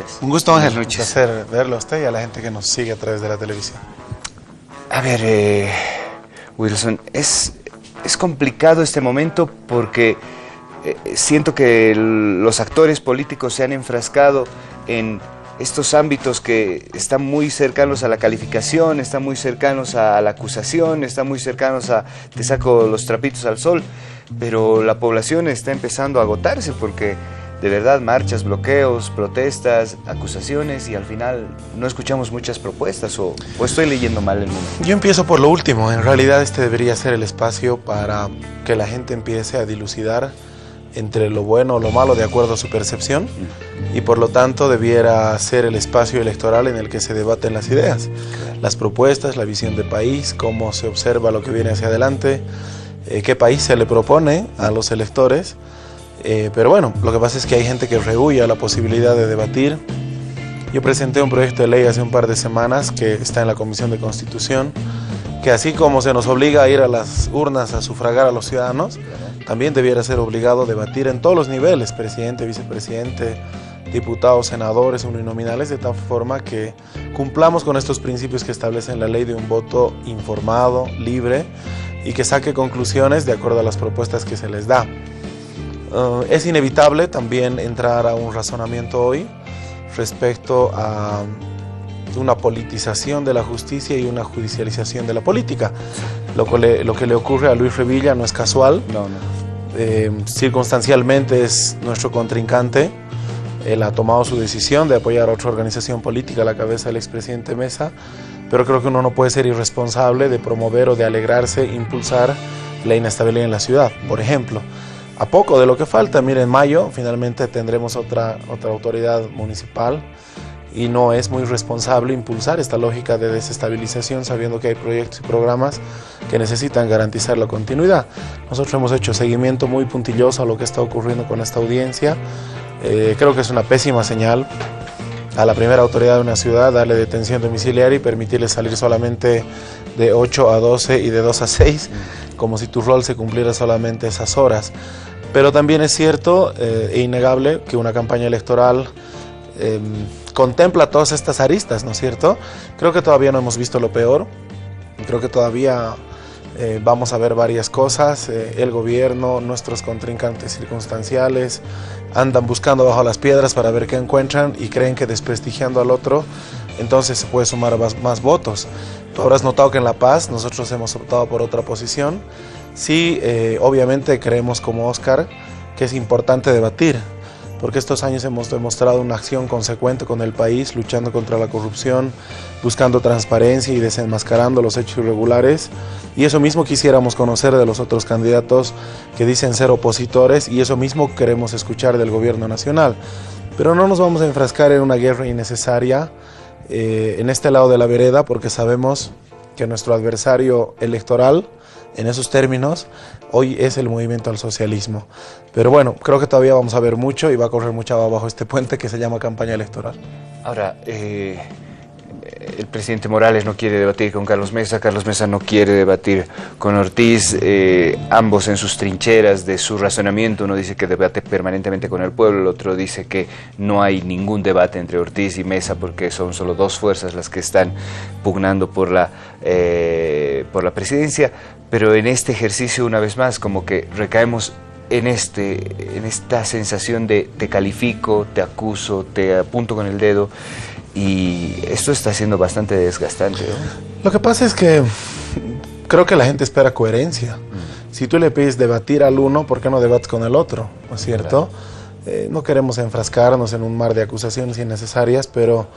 estás? Un gusto, Ángel. Buenas noches. Un placer verlo a usted y a la gente que nos sigue a través de la televisión. A ver, Wilson, es complicado este momento porque siento que los actores políticos se han enfrascado en estos ámbitos que están muy cercanos a la calificación, están muy cercanos a la acusación, están muy cercanos a te saco los trapitos al sol, pero la población está empezando a agotarse porque de verdad marchas, bloqueos, protestas, acusaciones y al final no escuchamos muchas propuestas o estoy leyendo mal el mundo. Yo empiezo por lo último. En realidad este debería ser el espacio para que la gente empiece a dilucidar entre lo bueno o lo malo de acuerdo a su percepción y por lo tanto debiera ser el espacio electoral en el que se debaten las ideas, las propuestas, la visión de país, cómo se observa lo que viene hacia adelante, qué país se le propone a los electores, pero bueno, lo que pasa es que hay gente que rehúye a la posibilidad de debatir. Yo presenté un proyecto de ley hace un par de semanas que está en la Comisión de Constitución, que así como se nos obliga a ir a las urnas a sufragar a los ciudadanos, también debiera ser obligado a debatir en todos los niveles, presidente, vicepresidente, diputados, senadores, uninominales, de tal forma que cumplamos con estos principios que establecen la ley de un voto informado, libre y que saque conclusiones de acuerdo a las propuestas que se les da. Es inevitable también entrar a un razonamiento hoy respecto a una politización de la justicia y una judicialización de la política. Lo que le ocurre a Luis Revilla no es casual. No. Circunstancialmente es nuestro contrincante. Él ha tomado su decisión de apoyar a otra organización política a la cabeza del expresidente Mesa, pero creo que uno no puede ser irresponsable de promover o de alegrarse, impulsar la inestabilidad en la ciudad. Por ejemplo, a poco de lo que falta, mire, en mayo finalmente tendremos otra autoridad municipal y no es muy responsable impulsar esta lógica de desestabilización sabiendo que hay proyectos y programas que necesitan garantizar la continuidad. Nosotros hemos hecho seguimiento muy puntilloso a lo que está ocurriendo con esta audiencia. Creo que es una pésima señal a la primera autoridad de una ciudad darle detención domiciliaria y permitirle salir solamente de 8 a 12 y de 2 a 6, como si tu rol se cumpliera solamente esas horas. Pero también es cierto e innegable que una campaña electoral contempla todas estas aristas, ¿no es cierto? Creo que todavía no hemos visto lo peor, creo que todavía vamos a ver varias cosas. El gobierno, nuestros contrincantes circunstanciales andan buscando bajo las piedras para ver qué encuentran y creen que desprestigiando al otro entonces se puede sumar más votos. Tú habrás notado que en La Paz nosotros hemos optado por otra posición. Sí, obviamente creemos como Oscar que es importante debatir, porque estos años hemos demostrado una acción consecuente con el país, luchando contra la corrupción, buscando transparencia y desenmascarando los hechos irregulares. Y eso mismo quisiéramos conocer de los otros candidatos que dicen ser opositores y eso mismo queremos escuchar del gobierno nacional. Pero no nos vamos a enfrascar en una guerra innecesaria en este lado de la vereda porque sabemos que nuestro adversario electoral en esos términos hoy es el movimiento al socialismo. Pero bueno, creo que todavía vamos a ver mucho y va a correr mucha agua bajo este puente que se llama campaña electoral. Ahora, el presidente Morales no quiere debatir con Carlos Mesa no quiere debatir con Ortiz, ambos en sus trincheras de su razonamiento. Uno dice que debate permanentemente con el pueblo, el otro dice que no hay ningún debate entre Ortiz y Mesa porque son solo dos fuerzas las que están pugnando por la presidencia, pero en este ejercicio una vez más como que recaemos en esta sensación de te califico, te acuso, te apunto con el dedo. Y esto está siendo bastante desgastante, ¿no? Lo que pasa es que creo que la gente espera coherencia. Si tú le pides debatir al uno, ¿por qué no debates con el otro? ¿No es cierto? Claro. No queremos enfrascarnos en un mar de acusaciones innecesarias, pero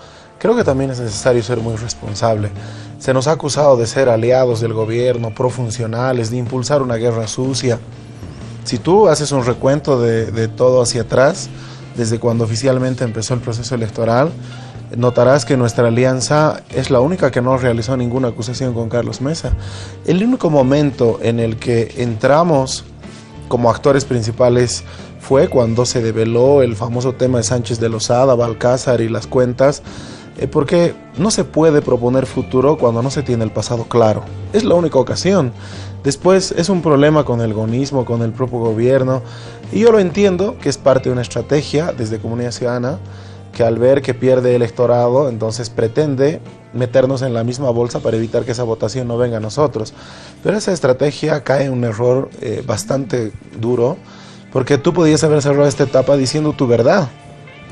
creo que también es necesario ser muy responsable. Se nos ha acusado de ser aliados del gobierno, profuncionales, de impulsar una guerra sucia. Si tú haces un recuento de todo hacia atrás, desde cuando oficialmente empezó el proceso electoral, notarás que nuestra alianza es la única que no realizó ninguna acusación con Carlos Mesa. El único momento en el que entramos como actores principales fue cuando se develó el famoso tema de Sánchez de Lozada, Balcázar y las cuentas, porque no se puede proponer futuro cuando no se tiene el pasado claro. Es la única ocasión. Después es un problema con el gonismo, con el propio gobierno, y yo lo entiendo que es parte de una estrategia desde Comunidad Ciudadana, que al ver que pierde electorado, entonces pretende meternos en la misma bolsa para evitar que esa votación no venga a nosotros. Pero esa estrategia cae en un error bastante duro, porque tú podías haber cerrado esta etapa diciendo tu verdad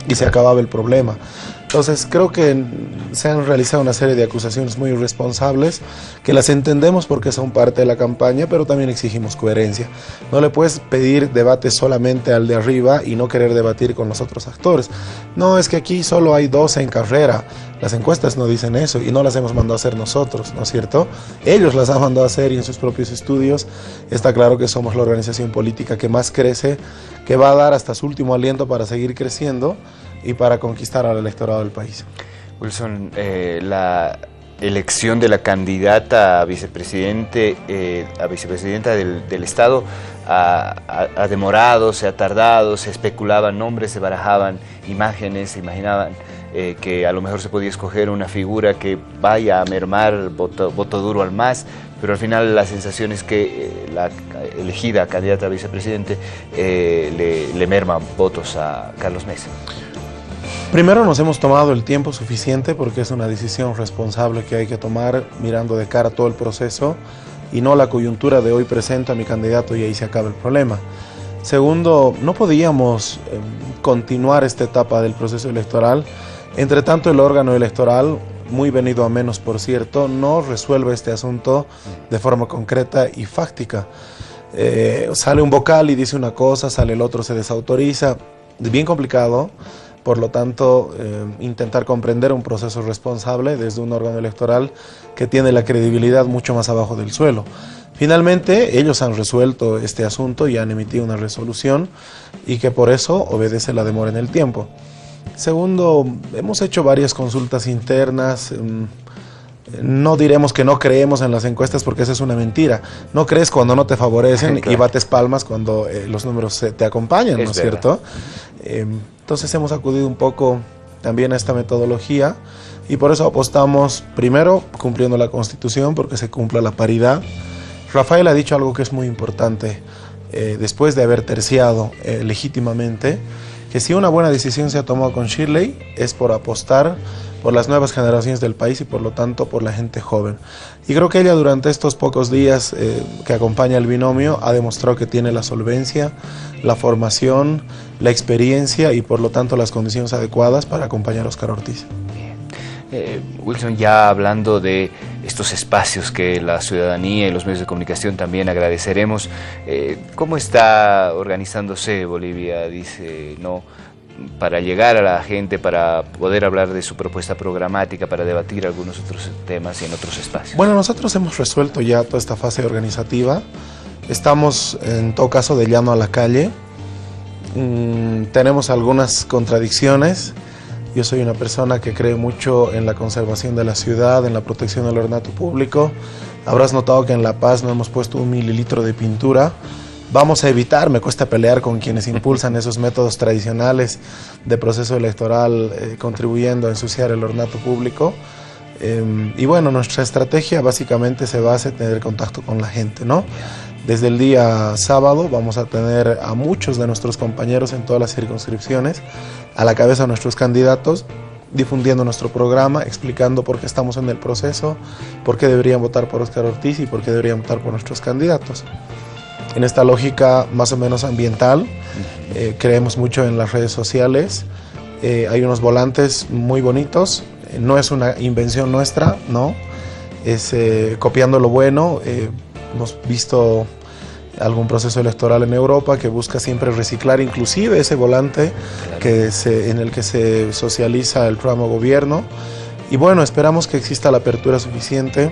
y se acababa el problema. Entonces creo que se han realizado una serie de acusaciones muy irresponsables, que las entendemos porque son parte de la campaña, pero también exigimos coherencia. No le puedes pedir debate solamente al de arriba y no querer debatir con los otros actores. No, es que aquí solo hay 12 en carrera. Las encuestas no dicen eso y no las hemos mandado a hacer nosotros, ¿no es cierto? Ellos las han mandado a hacer y en sus propios estudios está claro que somos la organización política que más crece, que va a dar hasta su último aliento para seguir creciendo y para conquistar al electorado del país. Wilson, la elección de la candidata a vicepresidenta del Estado ha demorado, se ha tardado, se especulaban nombres, se barajaban imágenes, se imaginaban que a lo mejor se podía escoger una figura que vaya a mermar voto duro al MAS, pero al final la sensación es que la elegida candidata a vicepresidente le merma votos a Carlos Mesa. Primero, nos hemos tomado el tiempo suficiente porque es una decisión responsable que hay que tomar mirando de cara todo el proceso y no la coyuntura de hoy presento a mi candidato y ahí se acaba el problema. Segundo, no podíamos continuar esta etapa del proceso electoral. Entre tanto, el órgano electoral, muy venido a menos por cierto, no resuelve este asunto de forma concreta y fáctica. Sale un vocal y dice una cosa, sale el otro, se desautoriza. Es bien complicado. Por lo tanto, intentar comprender un proceso responsable desde un órgano electoral que tiene la credibilidad mucho más abajo del suelo. Finalmente, ellos han resuelto este asunto y han emitido una resolución y que por eso obedece la demora en el tiempo. Segundo, hemos hecho varias consultas internas. No diremos que no creemos en las encuestas porque esa es una mentira. No crees cuando no te favorecen y bates palmas cuando los números te acompañan, ¿no es cierto? Entonces hemos acudido un poco también a esta metodología y por eso apostamos primero cumpliendo la Constitución porque se cumpla la paridad. Rafael ha dicho algo que es muy importante después de haber terciado legítimamente, que si una buena decisión se ha tomado con Shirley es por apostar por las nuevas generaciones del país y por lo tanto por la gente joven. Y creo que ella durante estos pocos días que acompaña el binomio ha demostrado que tiene la solvencia, la formación, la experiencia y por lo tanto las condiciones adecuadas para acompañar a Óscar Ortiz. Wilson, ya hablando de estos espacios que la ciudadanía y los medios de comunicación también agradeceremos, ¿cómo está organizándose Bolivia? Dice, ¿no?, para llegar a la gente, para poder hablar de su propuesta programática, para debatir algunos otros temas y en otros espacios. Bueno, nosotros hemos resuelto ya toda esta fase organizativa. Estamos en todo caso de llano a la calle. Tenemos algunas contradicciones. Yo soy una persona que cree mucho en la conservación de la ciudad, en la protección del ornato público. Habrás notado que en La Paz no hemos puesto 1 mililitro de pintura. Vamos a evitar, me cuesta pelear con quienes impulsan esos métodos tradicionales de proceso electoral contribuyendo a ensuciar el ornato público. Y bueno, nuestra estrategia básicamente se basa en tener contacto con la gente, ¿no? Desde el día sábado vamos a tener a muchos de nuestros compañeros en todas las circunscripciones, a la cabeza de nuestros candidatos, difundiendo nuestro programa, explicando por qué estamos en el proceso, por qué deberían votar por Óscar Ortiz y por qué deberían votar por nuestros candidatos. En esta lógica más o menos ambiental, creemos mucho en las redes sociales, hay unos volantes muy bonitos, no es una invención nuestra, ¿no? Es copiando lo bueno. Hemos visto algún proceso electoral en Europa que busca siempre reciclar inclusive ese volante en el que se socializa el programa gobierno. Y bueno, esperamos que exista la apertura suficiente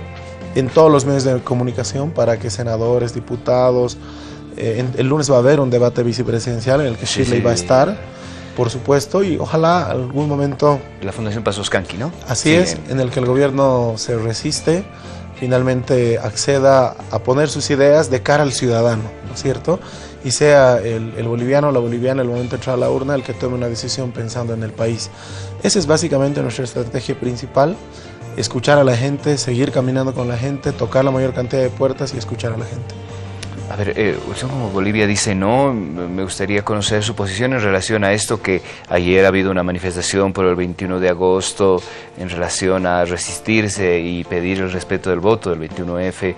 en todos los medios de comunicación para que senadores, diputados, el lunes va a haber un debate vicepresidencial en el que Shirley va a estar, por supuesto, y ojalá algún momento... La Fundación Pazoscanqui, ¿no? Así es, en el que el gobierno se resiste, finalmente acceda a poner sus ideas de cara al ciudadano, ¿no es cierto? Y sea el boliviano o la boliviana, el momento de entrar a la urna, el que tome una decisión pensando en el país. Esa es básicamente nuestra estrategia principal. Escuchar a la gente, seguir caminando con la gente, tocar la mayor cantidad de puertas y escuchar a la gente. A ver, usted como Bolivia dice no, me gustaría conocer su posición en relación a esto que ayer ha habido una manifestación por el 21 de agosto en relación a resistirse y pedir el respeto del voto del 21F.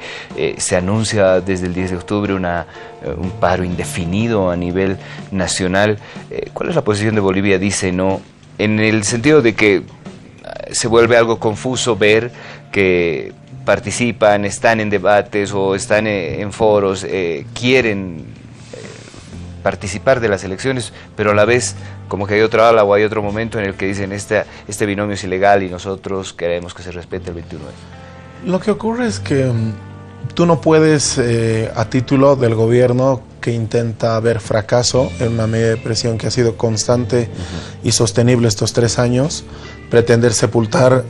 Se anuncia desde el 10 de octubre un paro indefinido a nivel nacional. ¿Cuál es la posición de Bolivia? Dice no, en el sentido de que se vuelve algo confuso ver que participan, están en debates o están en foros, quieren participar de las elecciones, pero a la vez como que hay otra ala o hay otro momento en el que dicen este binomio es ilegal y nosotros queremos que se respete el 21. Lo que ocurre es que tú no puedes, a título del gobierno que intenta ver fracaso en una medida de presión que ha sido constante y sostenible estos 3 años, pretender sepultar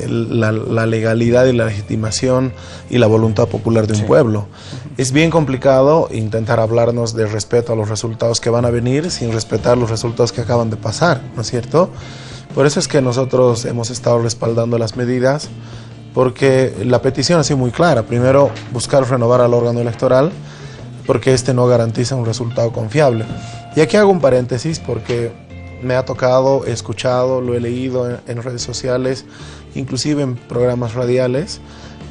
la legalidad y la legitimación y la voluntad popular de un pueblo. Es bien complicado intentar hablarnos de respeto a los resultados que van a venir sin respetar los resultados que acaban de pasar, ¿no es cierto? Por eso es que nosotros hemos estado respaldando las medidas, porque la petición ha sido muy clara. Primero, buscar renovar al órgano electoral, porque este no garantiza un resultado confiable. Y aquí hago un paréntesis porque me ha tocado, he escuchado, lo he leído en redes sociales, inclusive en programas radiales,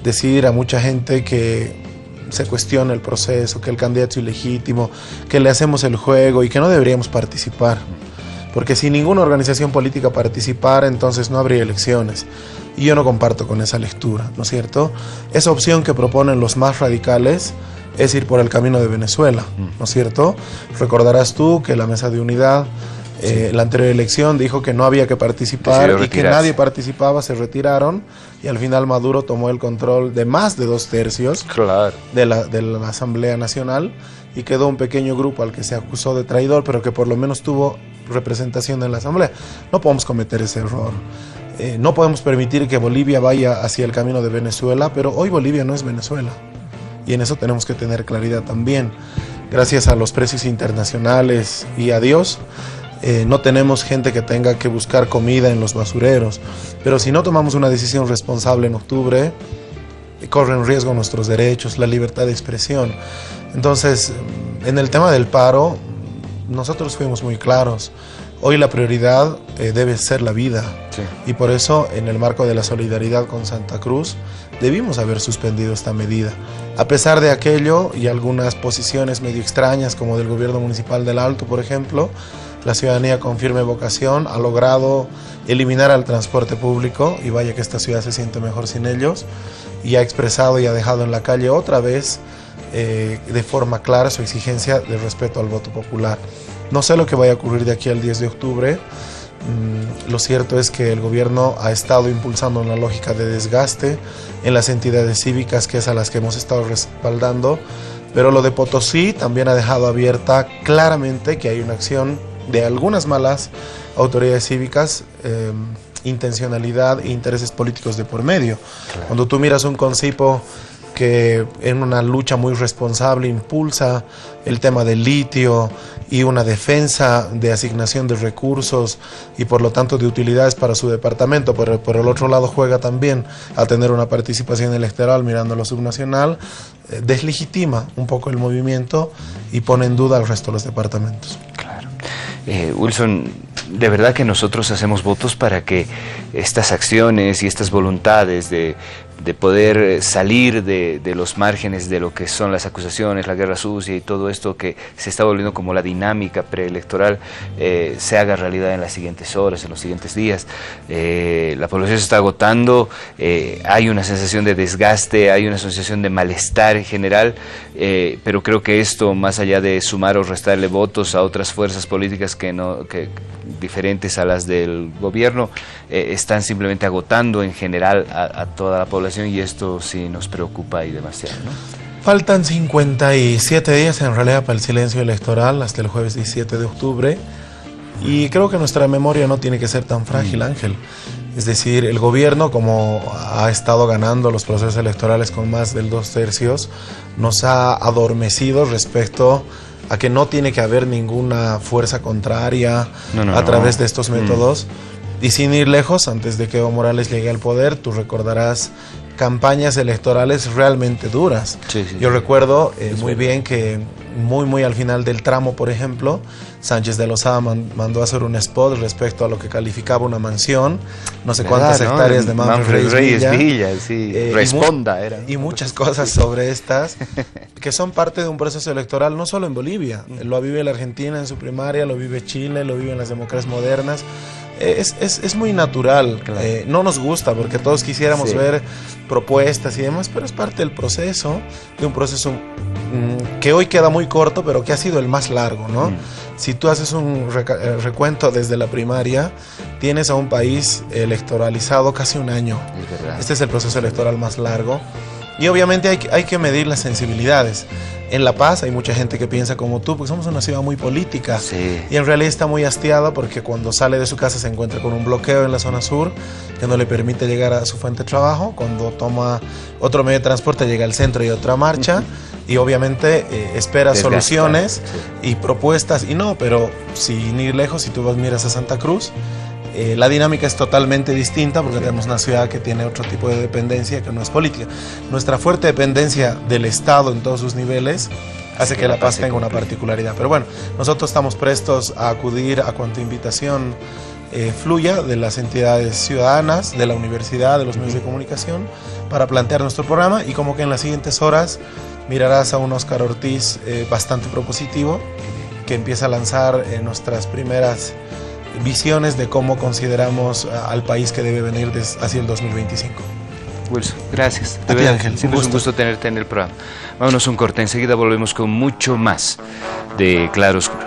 decir a mucha gente que se cuestiona el proceso, que el candidato es ilegítimo, que le hacemos el juego y que no deberíamos participar. Porque si ninguna organización política participara, entonces no habría elecciones. Y yo no comparto con esa lectura, ¿no es cierto? Esa opción que proponen los más radicales es ir por el camino de Venezuela, ¿no es cierto? Recordarás tú que la Mesa de Unidad, la anterior elección, dijo que no había que participar y que nadie participaba, se retiraron y al final Maduro tomó el control de más de 2/3 de la Asamblea Nacional y quedó un pequeño grupo al que se acusó de traidor, pero que por lo menos tuvo representación en la Asamblea. No podemos cometer ese error. No podemos permitir que Bolivia vaya hacia el camino de Venezuela, pero hoy Bolivia no es Venezuela. Y en eso tenemos que tener claridad también. Gracias a los precios internacionales y a Dios, no tenemos gente que tenga que buscar comida en los basureros. Pero si no tomamos una decisión responsable en octubre, corren riesgo nuestros derechos, la libertad de expresión. Entonces, en el tema del paro, nosotros fuimos muy claros. Hoy la prioridad debe ser la vida. Sí. Y por eso, en el marco de la solidaridad con Santa Cruz, debimos haber suspendido esta medida. A pesar de aquello y algunas posiciones medio extrañas, como del gobierno municipal del Alto, por ejemplo, la ciudadanía con firme vocación ha logrado eliminar al transporte público, y vaya que esta ciudad se siente mejor sin ellos, y ha expresado y ha dejado en la calle otra vez de forma clara su exigencia de respeto al voto popular. No sé lo que vaya a ocurrir de aquí al 10 de octubre. Lo cierto es que el gobierno ha estado impulsando una lógica de desgaste en las entidades cívicas, que es a las que hemos estado respaldando, pero lo de Potosí también ha dejado abierta claramente que hay una acción de algunas malas autoridades cívicas, intencionalidad e intereses políticos de por medio. Claro. Cuando tú miras un concipo que en una lucha muy responsable impulsa el tema del litio y una defensa de asignación de recursos y por lo tanto de utilidades para su departamento, pero por el otro lado juega también a tener una participación electoral mirando lo subnacional, deslegitima un poco el movimiento y pone en duda al resto de los departamentos. Claro. Wilson, de verdad que nosotros hacemos votos para que estas acciones y estas voluntades de poder salir de los márgenes de lo que son las acusaciones, la guerra sucia y todo esto que se está volviendo como la dinámica preelectoral, se haga realidad en las siguientes horas, en los siguientes días. La población se está agotando, hay una sensación de desgaste, hay una sensación de malestar en general, pero creo que esto, más allá de sumar o restarle votos a otras fuerzas políticas que diferentes a las del gobierno, están simplemente agotando en general a toda la población, y esto sí nos preocupa y demasiado, ¿no? Faltan 57 días en realidad para el silencio electoral hasta el jueves 17 de octubre y creo que nuestra memoria no tiene que ser tan frágil, Ángel. Es decir, el gobierno, como ha estado ganando los procesos electorales con más del 2/3, nos ha adormecido respecto a que no tiene que haber ninguna fuerza contraria a través de estos métodos. Y sin ir lejos, antes de que Evo Morales llegue al poder, tú recordarás campañas electorales realmente duras. Yo recuerdo muy bien que muy al final del tramo, por ejemplo, Sánchez de Lozada mandó a hacer un spot respecto a lo que calificaba una mansión, no sé cuántas hectáreas de Manfred Reyes Villa, Responda era. Y muchas cosas sobre estas, que son parte de un proceso electoral, no solo en Bolivia, lo vive la Argentina en su primaria, lo vive Chile, lo viven las democracias modernas. Es muy natural, claro. No nos gusta porque todos quisiéramos ver propuestas y demás, pero es parte del proceso, de un proceso que hoy queda muy corto, pero que ha sido el más largo, ¿no? Si tú haces un recuento desde la primaria, tienes a un país electoralizado casi un año. Este es el proceso electoral más largo. Y obviamente hay que medir las sensibilidades. En La Paz hay mucha gente que piensa como tú, porque somos una ciudad muy política. Y en realidad está muy hastiada porque cuando sale de su casa se encuentra con un bloqueo en la zona sur que no le permite llegar a su fuente de trabajo. Cuando toma otro medio de transporte llega al centro y otra marcha. Y obviamente espera soluciones y propuestas. Y no, pero sin ir lejos, si tú miras a Santa Cruz, la dinámica es totalmente distinta porque tenemos una ciudad que tiene otro tipo de dependencia que no es política. Nuestra fuerte dependencia del Estado en todos sus niveles hace que La Paz tenga una particularidad. Pero bueno, nosotros estamos prestos a acudir a cuanta invitación fluya de las entidades ciudadanas, de la universidad, de los medios de comunicación, para plantear nuestro programa, y como que en las siguientes horas mirarás a un Óscar Ortiz bastante propositivo que empieza a lanzar nuestras primeras visiones de cómo consideramos al país que debe venir hacia el 2025. Wilson, gracias. A ti, Ángel. Siempre es un gusto tenerte en el programa. Vámonos a un corte, enseguida volvemos con mucho más de Claroscuro.